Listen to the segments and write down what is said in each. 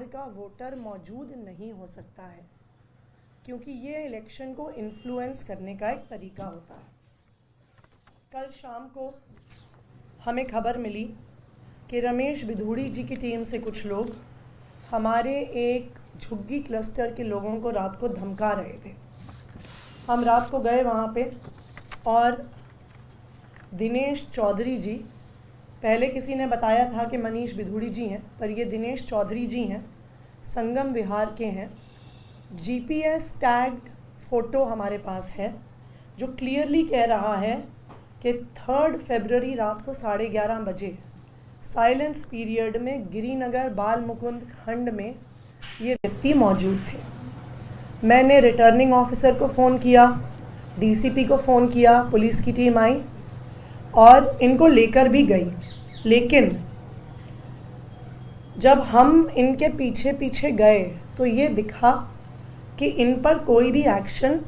का वोटर मौजूद नहीं हो सकता है, क्योंकि ये इलेक्शन को इन्फ्लुएंस करने का एक तरीका होता है। कल शाम को हमें खबर मिली कि रमेश बिधूड़ी जी की टीम से कुछ लोग हमारे एक झुग्गी क्लस्टर के लोगों को रात को धमका रहे थे। हम रात को गए वहाँ पे और दिनेश चौधरी जी, पहले किसी ने बताया था कि मनीष बिधूड़ी जी हैं, पर ये दिनेश चौधरी जी हैं, संगम विहार के हैं। जीपीएस टैग्ड फ़ोटो हमारे पास है जो क्लियरली कह रहा है कि 3 फरवरी रात को 11:30 बजे साइलेंस पीरियड में गिरिनगर बाल मुकुंद खंड में ये व्यक्ति मौजूद थे। मैंने रिटर्निंग ऑफिसर को फ़ोन किया, डीसीपी को फ़ोन किया, पुलिस की टीम आई और इनको लेकर भी गई। लेकिन जब हम इनके पीछे पीछे गए तो ये दिखा कि इन पर कोई भी एक्शन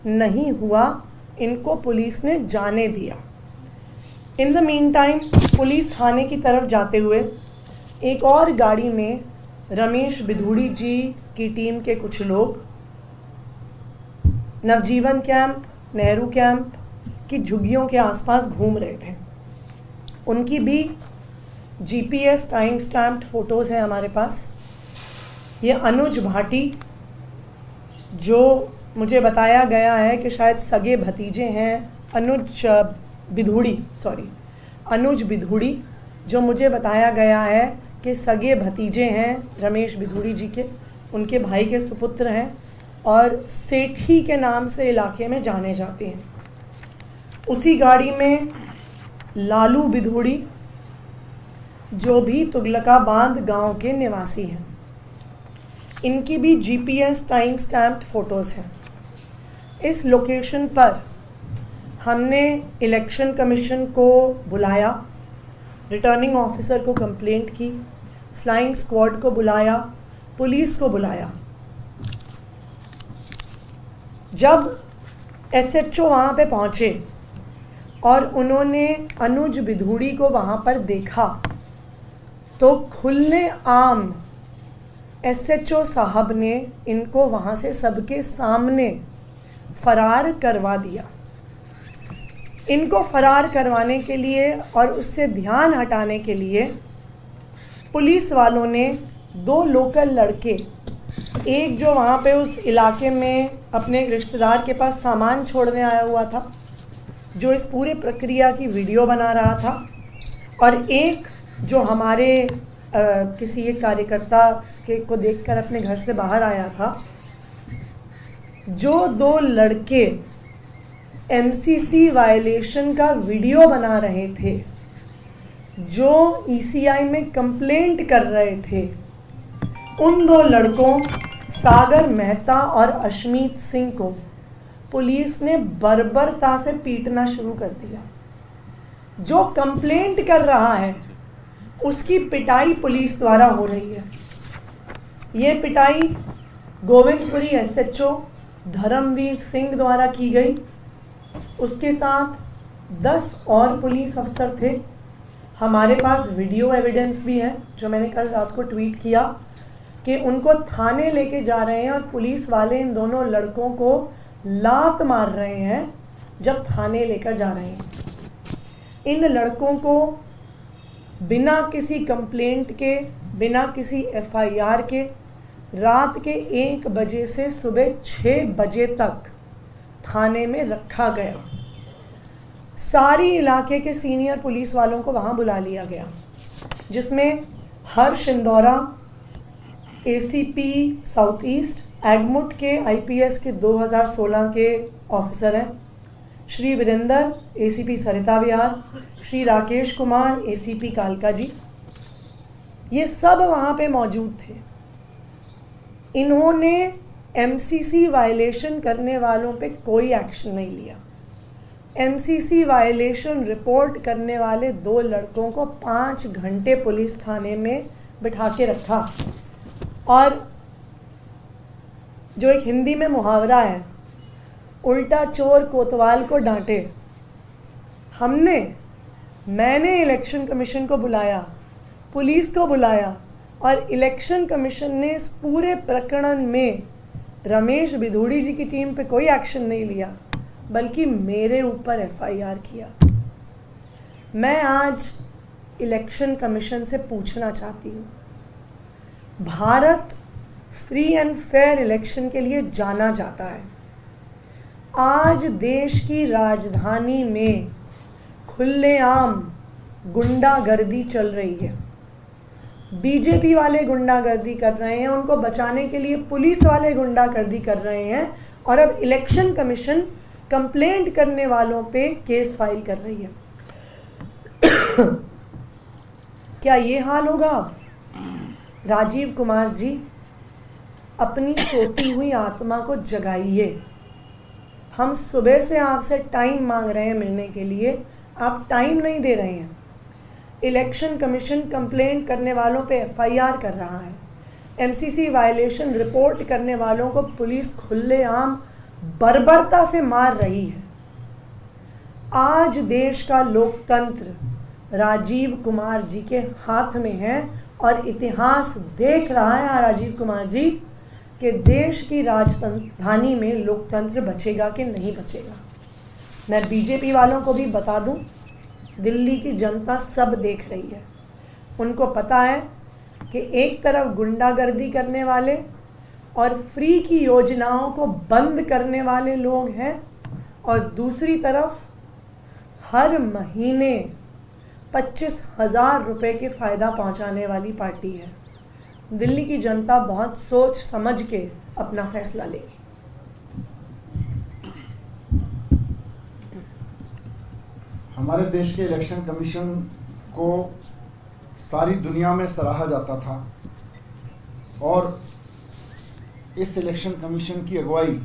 नहीं हुआ, इनको पुलिस ने जाने दिया। In the mean time police थाने की तरफ जाते हुए एक और गाड़ी में रमेश बिधूड़ी जी की टीम के कुछ लोग नवजीवन कैंप, नेहरू कैंप की झुग्गियों के आसपास घूम रहे थे। उनकी भी जीपीएस टाइम स्टैम्प्ड फ़ोटोज़ हैं हमारे पास। ये अनुज भाटी, जो मुझे बताया गया है कि शायद सगे भतीजे हैं, अनुज बिधूड़ी, जो मुझे बताया गया है कि सगे भतीजे हैं रमेश बिधूड़ी जी के, उनके भाई के सुपुत्र हैं और सेठी के नाम से इलाके में जाने जाते हैं। उसी गाड़ी में लालू बिधूड़ी, जो भी तुगलकाबाद गांव के निवासी हैं, इनकी भी जीपीएस टाइम स्टैम्प्ड फ़ोटोज़ हैं। इस लोकेशन पर हमने इलेक्शन कमीशन को बुलाया, रिटर्निंग ऑफिसर को कंप्लेंट की, फ्लाइंग स्क्वाड को बुलाया, पुलिस को बुलाया। जब एसएचओ वहाँ पे पहुँचे और उन्होंने अनुज बिधूड़ी को वहाँ पर देखा तो खुले आम एसएचओ साहब ने इनको वहाँ से सबके सामने फरार करवा दिया। इनको फरार करवाने के लिए और उससे ध्यान हटाने के लिए पुलिस वालों ने 2 लोकल लड़के, एक जो वहाँ पे उस इलाके में अपने रिश्तेदार के पास सामान छोड़ने आया हुआ था, जो इस पूरे प्रक्रिया की वीडियो बना रहा था, और एक जो हमारे किसी एक कार्यकर्ता के को देखकर अपने घर से बाहर आया था। जो 2 लड़के एमसीसी वायलेशन का वीडियो बना रहे थे, जो ईसीआई में कंप्लेंट कर रहे थे, उन 2 लड़कों सागर मेहता और अशमीत सिंह को पुलिस ने बर्बरता से पीटना शुरू कर दिया। जो कंप्लेंट कर रहा है उसकी पिटाई पुलिस द्वारा हो रही है। ये पिटाई गोविंदपुरी एसएचओ धर्मवीर सिंह द्वारा की गई। उसके साथ 10 और पुलिस अफसर थे। हमारे पास वीडियो एविडेंस भी है, जो मैंने कल रात को ट्वीट किया कि उनको थाने लेके जा रहे हैं और पुलिस वाले इन दोनों लड़कों को लात मार रहे हैं जब थाने लेकर जा रहे हैं। इन लड़कों को बिना किसी कंप्लेंट के, बिना किसी एफआईआर के, रात के 1 बजे से सुबह 6 बजे तक थाने में रखा गया। सारी इलाके के सीनियर पुलिस वालों को वहाँ बुला लिया गया, जिसमें हर्ष इंदौरा, एसीपी साउथ ईस्ट, एगमुट के आईपीएस के 2016 के ऑफिसर हैं, श्री वीरेंद्र एसीपी सरिता विहार, श्री राकेश कुमार एसीपी कालका जी, ये सब वहाँ पे मौजूद थे। इन्होंने एमसीसी वायलेशन करने वालों पे कोई एक्शन नहीं लिया। एमसीसी वायलेशन रिपोर्ट करने वाले 2 लड़कों को 5 घंटे पुलिस थाने में बिठा के रखा। और जो एक हिंदी में मुहावरा है, उल्टा चोर कोतवाल को डांटे, मैंने इलेक्शन कमीशन को बुलाया, पुलिस को बुलाया और इलेक्शन कमीशन ने इस पूरे प्रकरण में रमेश बिधूड़ी जी की टीम पे कोई एक्शन नहीं लिया, बल्कि मेरे ऊपर एफआईआर किया। मैं आज इलेक्शन कमीशन से पूछना चाहती हूँ, Bharat free and fair election के लिए जाना जाता है। आज देश की राजधानी में खुलेआम गुंडागर्दी चल रही है। बीजेपी वाले गुंडागर्दी कर रहे हैं, उनको बचाने के लिए पुलिस वाले गुंडागर्दी कर रहे हैं, और अब इलेक्शन कमीशन कंप्लेंट करने वालों पे केस फाइल कर रही है। क्या ये हाल होगा अब? राजीव कुमार जी, अपनी सोती हुई आत्मा को जगाइए। हम सुबह से आपसे टाइम मांग रहे हैं मिलने के लिए, आप टाइम नहीं दे रहे हैं। इलेक्शन कमीशन कंप्लेंट करने वालों पे एफआईआर कर रहा है, एमसीसी वायलेशन रिपोर्ट करने वालों को पुलिस खुलेआम बर्बरता से मार रही है। आज देश का लोकतंत्र राजीव कुमार जी के हाथ में है, और इतिहास देख रहा है राजीव कुमार जी कि देश की राजधानी में लोकतंत्र बचेगा कि नहीं बचेगा। मैं बीजेपी वालों को भी बता दूं, दिल्ली की जनता सब देख रही है। उनको पता है कि एक तरफ गुंडागर्दी करने वाले और फ्री की योजनाओं को बंद करने वाले लोग हैं, और दूसरी तरफ हर महीने 25,000 रुपये के फ़ायदा पहुंचाने वाली पार्टी है। दिल्ली की जनता बहुत सोच समझ के अपना फैसला लेगी। हमारे देश के इलेक्शन कमीशन को सारी दुनिया में सराहा जाता था, और इस इलेक्शन कमीशन की अगुवाई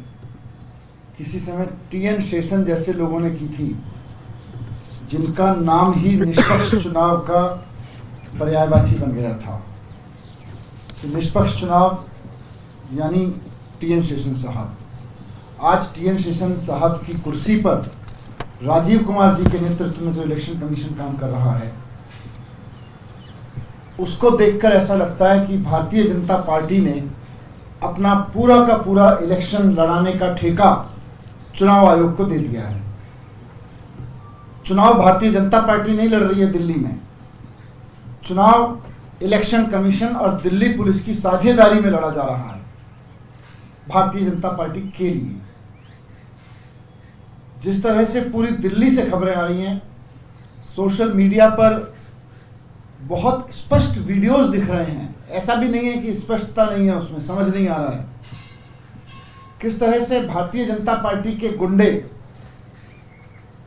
किसी समय टीएन शेषन जैसे लोगों ने की थी, जिनका नाम ही निष्पक्ष चुनाव का पर्यायवाची बन गया था। कि निष्पक्ष चुनाव यानी टीएन शेषन साहब। आज टीएन शेषन साहब की कुर्सी पर राजीव कुमार जी के नेतृत्व में जो इलेक्शन कमीशन काम कर रहा है, उसको देखकर ऐसा लगता है कि भारतीय जनता पार्टी ने अपना पूरा का पूरा इलेक्शन लड़ाने का ठेका चुनाव आयोग को दे दिया है। चुनाव भारतीय जनता पार्टी नहीं लड़ रही है दिल्ली में, चुनाव इलेक्शन कमीशन और दिल्ली पुलिस की साझेदारी में लड़ा जा रहा है भारतीय जनता पार्टी के लिए। जिस तरह से पूरी दिल्ली से खबरें आ रही हैं, सोशल मीडिया पर बहुत स्पष्ट वीडियोस दिख रहे हैं, ऐसा भी नहीं है कि स्पष्टता नहीं है उसमें, समझ नहीं आ रहा है किस तरह से भारतीय जनता पार्टी के गुंडे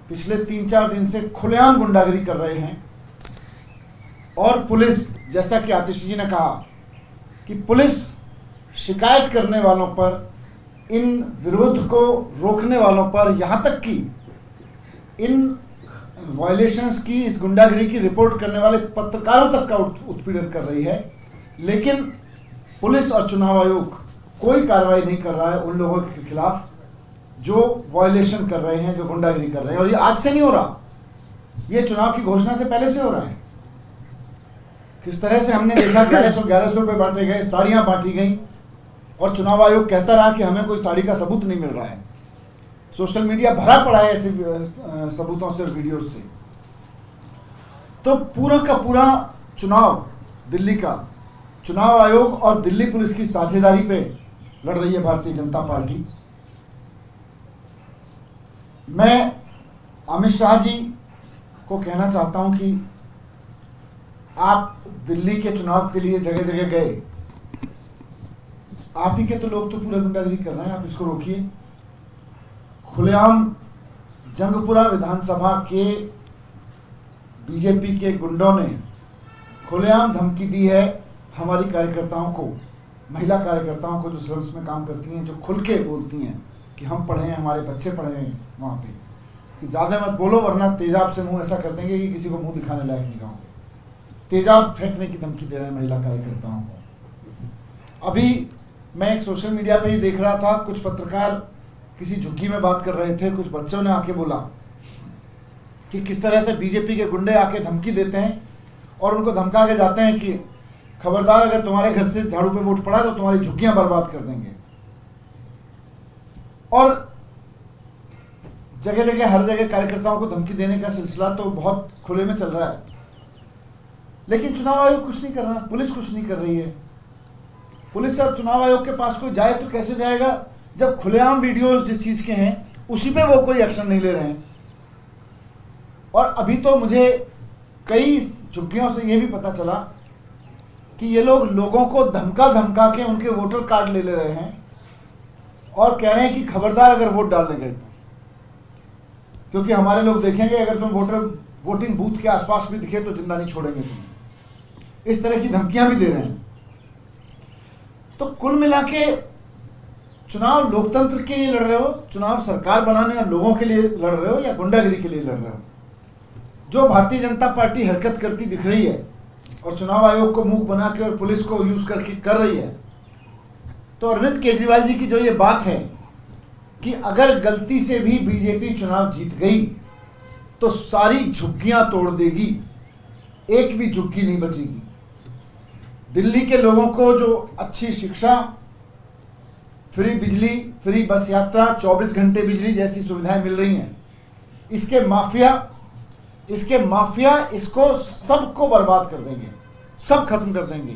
पिछले 3-4 दिन से खुलेआम गुंडागिरी कर रहे हैं। और पुलिस, जैसा कि आतिशी जी ने कहा कि पुलिस शिकायत करने वालों पर, इन विरोध को रोकने वालों पर, यहाँ तक कि इन वायलेशंस की, इस गुंडागिरी की रिपोर्ट करने वाले पत्रकारों तक का उत्पीड़न कर रही है। लेकिन पुलिस और चुनाव आयोग कोई कार्रवाई नहीं कर रहा है उन लोगों के खिलाफ जो वायलेशन कर रहे हैं, जो गुंडागिरी कर रहे हैं। और ये आज से नहीं हो रहा, ये चुनाव की घोषणा से पहले से हो रहा है। किस तरह से हमने देखा 1100 रुपए बांटे गए, साड़ियां बांटी गई, और चुनाव आयोग कहता रहा कि हमें कोई साड़ी का सबूत नहीं मिल रहा है। सोशल मीडिया भरा पड़ा है ऐसे सबूतों से और वीडियो से। तो पूरा का पूरा चुनाव दिल्ली का, चुनाव आयोग और दिल्ली पुलिस की साझेदारी पे लड़ रही है भारतीय जनता पार्टी। मैं अमित शाह जी को कहना चाहता हूं कि आप दिल्ली के चुनाव के लिए जगह जगह गए, आप ही के तो लोग तो पूरा गुंडागिरी कर रहे हैं, आप इसको रोकिए। खुलेआम जंगपुरा विधानसभा के बीजेपी के गुंडों ने खुलेआम धमकी दी है हमारी कार्यकर्ताओं को, महिला कार्यकर्ताओं को जो सर्विस में काम करती हैं, जो खुल के बोलती हैं कि हम पढ़े हैं, हमारे बच्चे पढ़े हैं वहाँ पे, कि ज़्यादा मत बोलो वरना तेजाब से मुंह ऐसा कर देंगे कि किसी को मुंह दिखाने लायक नहीं रहोगे। तेजाब फेंकने की धमकी दे रहे हैं महिला कार्यकर्ताओं को। अभी मैं एक सोशल मीडिया पे ही देख रहा था, कुछ पत्रकार किसी झुग्गी में बात कर रहे थे, कुछ बच्चों ने आके बोला कि किस तरह से बीजेपी के गुंडे आके धमकी देते हैं और उनको धमका के जाते हैं कि खबरदार, अगर तुम्हारे घर से झाड़ू पे वोट पड़ा तो तुम्हारी झुग्गियां बर्बाद कर देंगे। और जगह जगह हर जगह कार्यकर्ताओं को धमकी देने का सिलसिला तो बहुत खुले में चल रहा है, लेकिन चुनाव आयोग कुछ नहीं कर रहा, पुलिस कुछ नहीं कर रही है। पुलिस और चुनाव आयोग के पास कोई जाए तो कैसे जाएगा, जब खुलेआम वीडियोस जिस चीज के हैं उसी पे वो कोई एक्शन नहीं ले रहे हैं। और अभी तो मुझे कई झुग्गियों से ये भी पता चला कि ये लोग लोगों को धमका धमका के उनके वोटर कार्ड ले रहे हैं और कह रहे हैं कि खबरदार अगर वोट डालने गए तो, क्योंकि हमारे लोग देखेंगे, अगर तुम वोटिंग बूथ के आसपास भी दिखे तो जिंदा नहीं छोड़ेंगे तुम्हें। इस तरह की धमकियां भी दे रहे हैं। तो कुल मिला के चुनाव लोकतंत्र के लिए लड़ रहे हो, चुनाव सरकार बनाने और लोगों के लिए लड़ रहे हो, या गुंडागिरी के लिए लड़ रहे हो? जो भारतीय जनता पार्टी हरकत करती दिख रही है और चुनाव आयोग को मुंह बना के और पुलिस को यूज करके कर रही है, तो अरविंद केजरीवाल जी की जो ये बात है कि अगर गलती से भी बीजेपी चुनाव जीत गई तो सारी झुग्गियां तोड़ देगी, एक भी झुग्गी नहीं बचेगी। दिल्ली के लोगों को जो अच्छी शिक्षा, फ्री बिजली, फ्री बस यात्रा, 24 घंटे बिजली जैसी सुविधाएं मिल रही हैं, इसके माफिया इसको सबको बर्बाद कर देंगे, सब खत्म कर देंगे,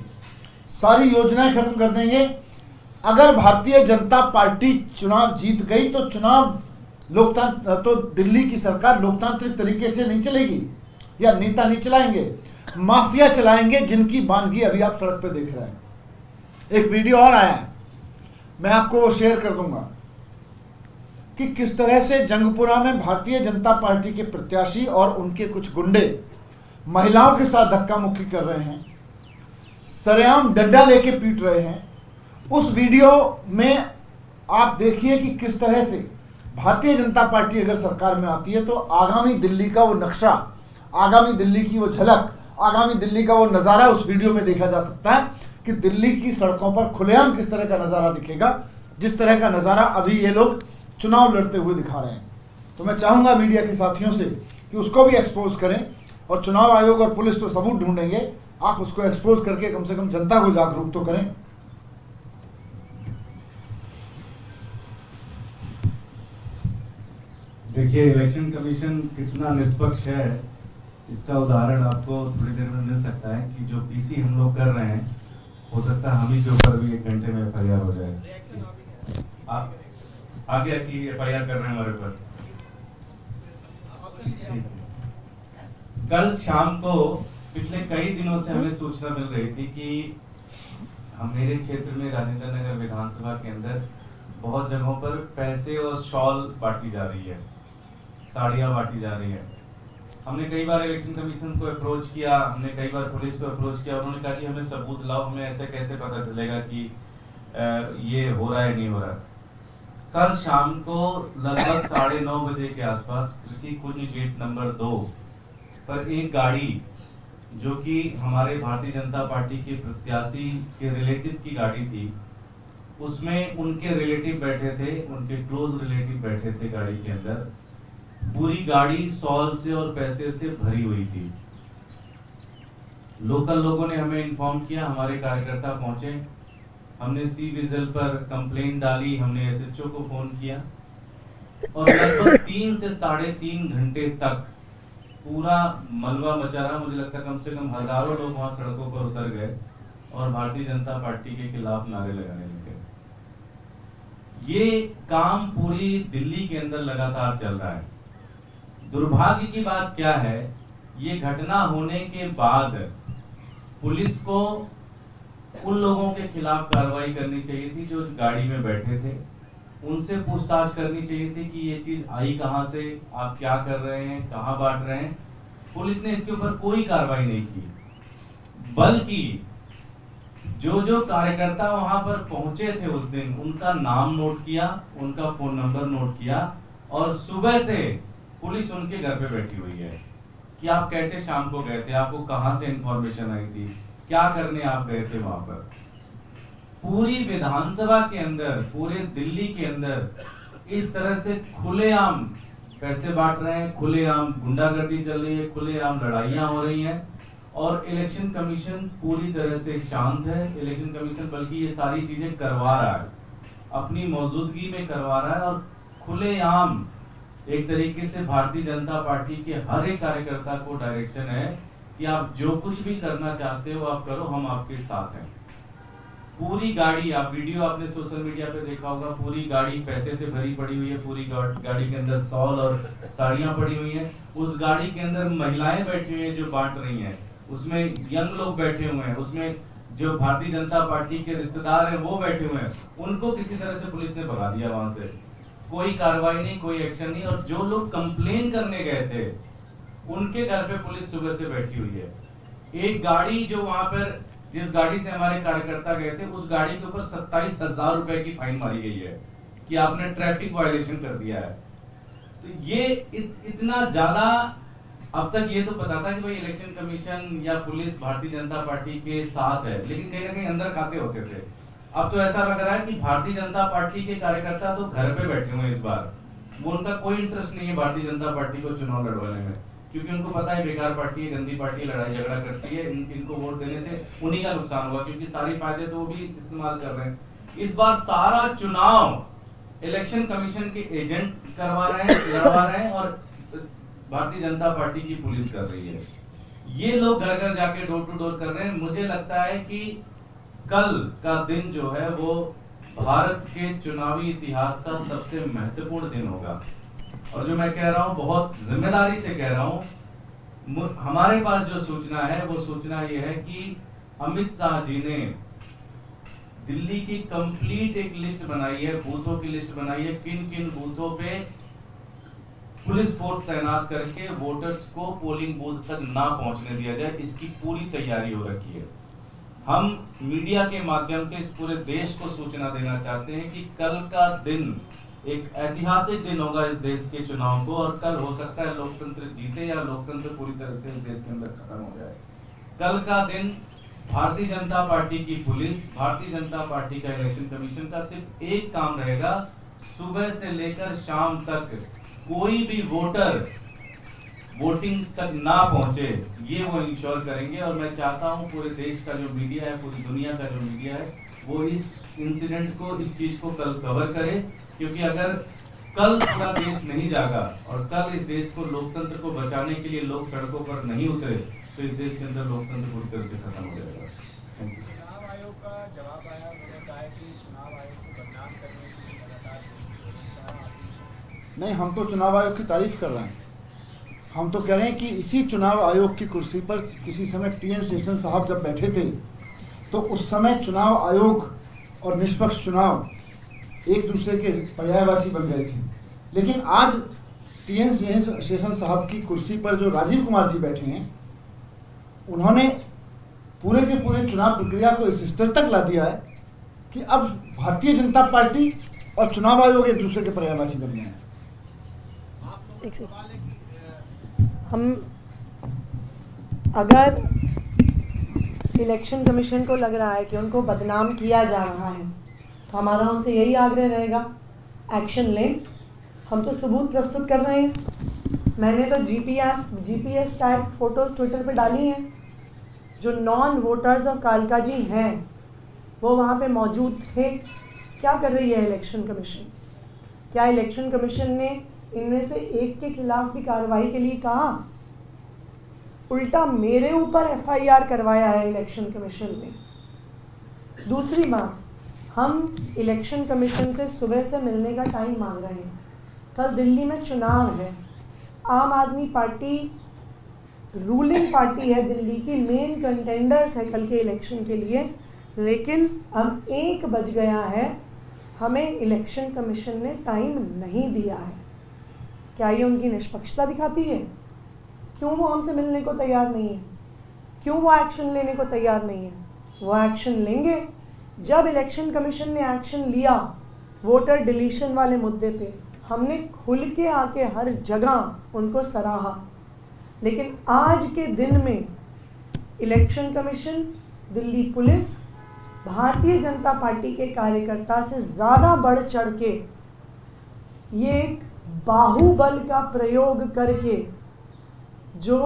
सारी योजनाएं खत्म कर देंगे। अगर भारतीय जनता पार्टी चुनाव जीत गई तो तो दिल्ली की सरकार लोकतांत्रिक तरीके से नहीं चलेगी, या नेता नहीं चलाएंगे, माफिया चलाएंगे, जिनकी बानगी अभी आप सड़क पे देख रहे हैं। एक वीडियो और आया है, मैं आपको वो शेयर कर दूंगा कि किस तरह से जंगपुरा में भारतीय जनता पार्टी के प्रत्याशी और उनके कुछ गुंडे महिलाओं के साथ धक्का मुक्की कर रहे हैं, सरेआम डंडा लेके पीट रहे हैं। उस वीडियो में आप देखिए कि किस तरह से भारतीय जनता पार्टी अगर सरकार में आती है तो आगामी दिल्ली का वो नक्शा, आगामी दिल्ली की वो झलक, आगामी दिल्ली का वो नज़ारा उस वीडियो में देखा जा सकता है कि दिल्ली की सड़कों पर खुलेआम किस तरह का नज़ारा दिखेगा, जिस तरह का नज़ारा अभी ये लोग चुनाव लड़ते हुए दिखा रहे हैं। तो मैं चाहूँगा मीडिया के साथियों से कि उसको भी एक्सपोज करें, और चुनाव आयोग और पुलिस तो सबूत ढूंढेंगे, आप उसको एक्सपोज करके कम से कम जनता को जागरूक तो करें। देखिए, इलेक्शन कमीशन कितना निष्पक्ष है इसका उदाहरण आपको थोड़ी देर में मिल सकता है कि जो पीसी हम लोग कर रहे हैं, हो सकता है हम ही के ऊपर भी 1 घंटे में एफआईआर हो जाए। आ गया कि एफआईआर कर रहे हैं हमारे ऊपर। कल शाम को पिछले कई दिनों से हमें सूचना मिल रही थी कि मेरे क्षेत्र में राजेंद्र नगर विधानसभा के अंदर बहुत जगहों पर पैसे और शॉल बांटी जा रही है, साड़ियां बांटी जा रही है। हमने कई बार इलेक्शन कमीशन को अप्रोच किया, हमने कई बार पुलिस को अप्रोच किया, उन्होंने कहा कि हमें सबूत लाओ, हमें ऐसे कैसे पता चलेगा कि ये हो रहा है नहीं हो रहा। कल शाम को लगभग 9:30 बजे के आसपास कृषि कुंज गेट नंबर 2 पर एक गाड़ी, जो कि हमारे भारतीय जनता पार्टी के प्रत्याशी के रिलेटिव की गाड़ी थी, उसमें उनके रिलेटिव बैठे थे, उनके क्लोज रिलेटिव बैठे थे गाड़ी के अंदर। पूरी गाड़ी सॉल से और पैसे से भरी हुई थी। लोकल लोगों ने हमें इन्फॉर्म किया, हमारे कार्यकर्ता पहुंचे, हमने सी विजिल पर कंप्लेंट डाली, हमने एसएचओ को फोन किया, और लगभग 3 से 3.5 घंटे तक पूरा मलबा मचा रहा। मुझे लगता है कम से कम हजारों लोग वहां सड़कों पर उतर गए और भारतीय जनता पार्टी के खिलाफ नारे लगाने लगे। ये काम पूरी दिल्ली के अंदर लगातार चल रहा है। दुर्भाग्य की बात क्या है, ये घटना होने के बाद पुलिस को उन लोगों के खिलाफ कार्रवाई करनी चाहिए थी जो गाड़ी में बैठे थे, उनसे पूछताछ करनी चाहिए थी कि ये चीज आई कहां से, आप क्या कर रहे हैं, कहां बांट रहे हैं। पुलिस ने इसके ऊपर कोई कार्रवाई नहीं की, बल्कि जो कार्यकर्ता वहां पर पहुंचे थे उस दिन, उनका नाम नोट किया, उनका फोन नंबर नोट किया, और सुबह से पुलिस उनके घर पे बैठी हुई है कि आप कैसे शाम को गए थे, आपको कहां से इंफॉर्मेशन आई थी, क्या करने आप गए थे वहां पर। पूरी विधानसभा के अंदर, पूरे दिल्ली के अंदर इस तरह से खुलेआम पैसे बांट रहे हैं, खुलेआम गुंडागर्दी चल रही है, खुलेआम लड़ाइयां हो रही हैं, और इलेक्शन कमीशन पूरी तरह से शांत है। इलेक्शन कमीशन बल्कि ये सारी चीजें करवा रहा है, अपनी मौजूदगी में करवा रहा है और खुलेआम एक तरीके से भारतीय जनता पार्टी के हर एक कार्यकर्ता को डायरेक्शन है कि आप जो कुछ भी करना चाहते हो आप करो, हम आपके साथ हैं। पूरी गाड़ी, आप वीडियो आपने सोशल मीडिया पे देखा होगा, पूरी गाड़ी पैसे से भरी पड़ी हुई है, पूरी गाड़ी के अंदर शॉल और साड़ियां पड़ी हुई हैं। उस गाड़ी के अंदर महिलाएं बैठी हुई हैं जो बांट रही हैं, उसमें यंग लोग बैठे हुए हैं, उसमें जो भारतीय जनता पार्टी के रिश्तेदार हैं वो बैठे हुए हैं। उनको किसी तरह से पुलिस ने भगा दिया वहां से, कोई कार्रवाई नहीं, कोई एक्शन नहीं। और जो लोग कंप्लेन करने गए थे उनके घर पे पुलिस सुबह से बैठी हुई है। एक गाड़ी जो वहां पर, जिस गाड़ी से हमारे कार्यकर्ता गए थे, उस गाड़ी के ऊपर 27,000 रुपए की फाइन मारी गई है कि आपने ट्रैफिक वायलेशन कर दिया है। तो ये इतना ज्यादा, अब तक ये तो पता था कि भाई इलेक्शन कमीशन या पुलिस भारतीय जनता पार्टी के साथ है, लेकिन कहीं ना कहीं अंदर खाते होते थे। अब तो ऐसा लग रहा है कि भारतीय जनता पार्टी के कार्यकर्ता तो घर पे बैठे हुए हैं इस बार, वो उनका कोई इंटरेस्ट नहीं है भारतीय जनता पार्टी को चुनाव लड़वाने में, क्योंकि उनको पता है बेकार पार्टी है, गंदी पार्टी है, लड़ाई झगड़ा करती है, इनको वोट देने से उन्हीं का नुकसान होगा, क्योंकि सारी फायदे तो वो भी इस्तेमाल कर रहे हैं। इस बार सारा चुनाव इलेक्शन कमीशन के एजेंट करवा रहे हैं, लड़वा रहे हैं और भारतीय जनता पार्टी की पुलिस कर रही है। ये लोग घर घर जाके डोर टू डोर कर रहे हैं। मुझे लगता है कि कल का दिन जो है वो भारत के चुनावी इतिहास का सबसे महत्वपूर्ण दिन होगा। और जो मैं कह रहा हूं बहुत जिम्मेदारी से कह रहा हूं, हमारे पास जो सूचना है वो सूचना ये है कि अमित शाह जी ने दिल्ली की कंप्लीट एक लिस्ट बनाई है, बूथों की लिस्ट बनाई है, किन किन बूथों पे पुलिस फोर्स तैनात करके वोटर्स को पोलिंग बूथ तक ना पहुंचने दिया जाए, इसकी पूरी तैयारी हो रखी है। हम मीडिया के माध्यम से इस पूरे देश को सूचना देना चाहते हैं कि कल का दिन एक ऐतिहासिक दिन होगा इस देश के चुनाव को, और कल हो सकता है लोकतंत्र जीते या लोकतंत्र पूरी तरह से इस देश के अंदर खत्म हो जाए। कल का दिन भारतीय जनता पार्टी की पुलिस, भारतीय जनता पार्टी का इलेक्शन कमीशन का सिर्फ एक काम रहेगा, सुबह से लेकर शाम तक कोई भी वोटर वोटिंग तक ना पहुंचे, ये वो इंश्योर करेंगे। और मैं चाहता हूं पूरे देश का जो मीडिया है, पूरी दुनिया का जो मीडिया है, वो इस इंसिडेंट को, इस चीज को कल कवर करे, क्योंकि अगर कल पूरा देश नहीं जागा और कल इस देश को, लोकतंत्र को बचाने के लिए लोग सड़कों पर नहीं उतरे, तो इस देश के अंदर लोकतंत्र पूरी तरह से खत्म हो जाएगा। चुनाव आयोग का जवाब आया, उन्होंने कहा कि चुनाव आयोग को बदनाम करने के लिए लगातार नहीं, हम तो चुनाव आयोग की तारीफ कर रहे हैं। हम तो कह रहे हैं कि इसी चुनाव आयोग की कुर्सी पर किसी समय टी.एन. शेषन साहब जब बैठे थे तो उस समय चुनाव आयोग और निष्पक्ष चुनाव एक दूसरे के पर्यायवाची बन गए थे। लेकिन आज टी.एन. शेषन साहब की कुर्सी पर जो राजीव कुमार जी बैठे हैं, उन्होंने पूरे के पूरे चुनाव प्रक्रिया को इस स्तर तक ला दिया है कि अब भारतीय जनता पार्टी और चुनाव आयोग एक दूसरे के पर्यायवाची बन गए हैं। हम अगर इलेक्शन कमीशन को लग रहा है कि उनको बदनाम किया जा रहा है, तो हमारा उनसे यही आग्रह रहेगा, एक्शन लें। हम तो सबूत प्रस्तुत कर रहे हैं। मैंने तो जीपीएस टैग फोटोज ट्विटर पे डाली हैं। जो नॉन वोटर्स ऑफ कालका जी हैं वो वहाँ पे मौजूद थे। क्या कर रही है इलेक्शन कमीशन? क्या इलेक्शन कमीशन ने इनमें से एक के खिलाफ भी कार्रवाई के लिए कहा? उल्टा मेरे ऊपर एफआईआर करवाया है इलेक्शन कमीशन ने। दूसरी बात, हम इलेक्शन कमीशन से सुबह से मिलने का टाइम मांग रहे हैं। कल दिल्ली में चुनाव है। आम आदमी पार्टी रूलिंग पार्टी है, दिल्ली की मेन कंटेंडर्स है कल के इलेक्शन के लिए, लेकिन अब 1 बज गया है, हमें इलेक्शन कमीशन ने टाइम नहीं दिया है। क्या ये उनकी निष्पक्षता दिखाती है? क्यों वो हमसे मिलने को तैयार नहीं है? क्यों वो एक्शन लेने को तैयार नहीं है? वो एक्शन लेंगे। जब इलेक्शन कमीशन ने एक्शन लिया वोटर डिलीशन वाले मुद्दे पे, हमने खुल के आके हर जगह उनको सराहा। लेकिन आज के दिन में election commission, Delhi police, Bharatiya Janata party के कार्यकर्ता से ज़्यादा बढ़ चढ़ के ये एक बाहुबल का प्रयोग करके जो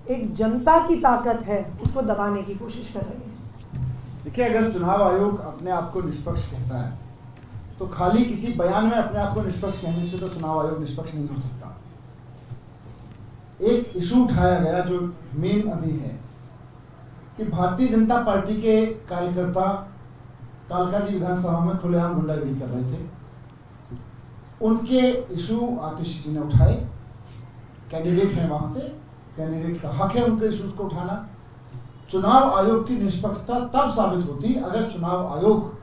एक जनता की ताकत है उसको दबाने की कोशिश कर रही है। देखिए, अगर चुनाव आयोग अपने आप को निष्पक्ष कहता है तो खाली किसी बयान में अपने आप को निष्पक्ष कहने से तो चुनाव आयोग निष्पक्ष नहीं हो सकता। एक इशू उठाया गया जो मेन अभी है कि भारतीय जनता पार्टी के कार्यकर्ता कालकाजी विधानसभा में खुलेआम गुंडागिरी कर रहे थे। उनके इशू आतिशी जी ने उठाए, कैंडिडेट है वहां से, कैंडिडेट का हक है उनके इशूज को उठाना। चुनाव आयोग की निष्पक्षता तब साबित होती अगर चुनाव आयोग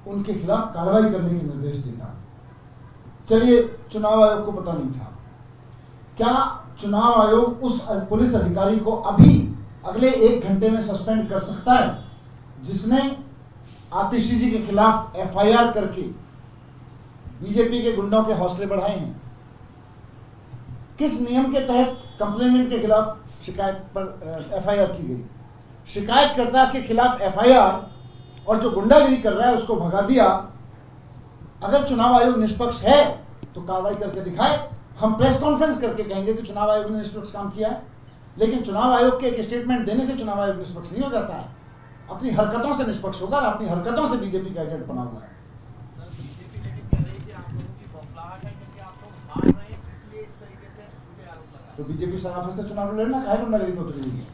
उनके खिलाफ कार्रवाई करने के निर्देश देता। चलिए, चुनाव आयोग को पता नहीं था, क्या चुनाव आयोग उस पुलिस अधिकारी को अभी अगले 1 घंटे में सस्पेंड कर सकता है जिसने आतिशी जी के खिलाफ एफआईआर करके बीजेपी के गुंडों के हौसले बढ़ाए हैं? किस नियम के तहत कंप्लेनेंट के खिलाफ शिकायत पर एफआईआर की गई? शिकायतकर्ता के खिलाफ एफआईआर और जो गुंडागिरी कर रहा है उसको भगा दिया। अगर चुनाव आयोग निष्पक्ष है तो कार्रवाई करके दिखाए। हम प्रेस कॉन्फ्रेंस करके कहेंगे कि चुनाव आयोग ने निष्पक्ष काम किया है, लेकिन चुनाव आयोग के एक स्टेटमेंट देने से चुनाव आयोग निष्पक्ष नहीं हो जाता है। अपनी हरकतों से निष्पक्ष होगा, अपनी हरकतों से बीजेपी का एजेंट बना हुआ है। तो बीजेपी सराफत से चुनाव लड़ना काहे गुंडागिरी को उतरी हुई है?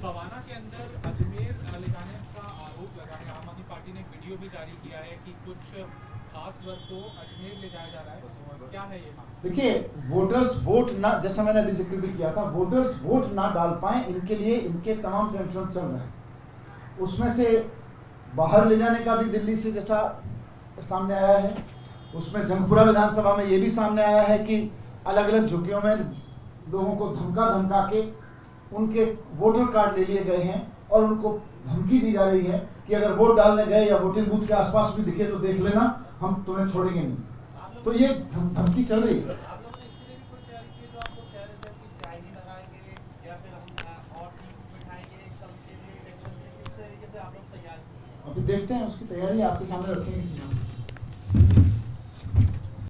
बवाना के अंदर अजमेर ले जाने का आरोप लगा है। आम आदमी पार्टी ने वीडियो भी जारी किया है कि कुछ खास वर्ग को अजमेर ले जाया जा रहा है, क्या है ये मामला? देखिए, वोटर्स वोट ना, जैसा मैंने अभी जिक्र भी किया था, वोटर्स वोट ना डाल पाए इनके लिए इनके तमाम टेंशन चल रहे हैं। उसमें से बाहर ले जाने का भी दिल्ली से जैसा सामने आया है, उसमें जंगपुरा विधानसभा में ये भी सामने आया है कि अलग अलग झुग्गियों में लोगों को धमका के उनके वोटर कार्ड ले लिए गए हैं और उनको धमकी दी जा रही है कि अगर वोट डालने गए या वोटिंग बूथ के आसपास भी दिखे तो देख लेना, हम तुम्हें छोड़ेंगे नहीं। तो ये धमकी चल रही है। अभी देखते हैं, उसकी तैयारी आपके सामने रखेंगे चीजें।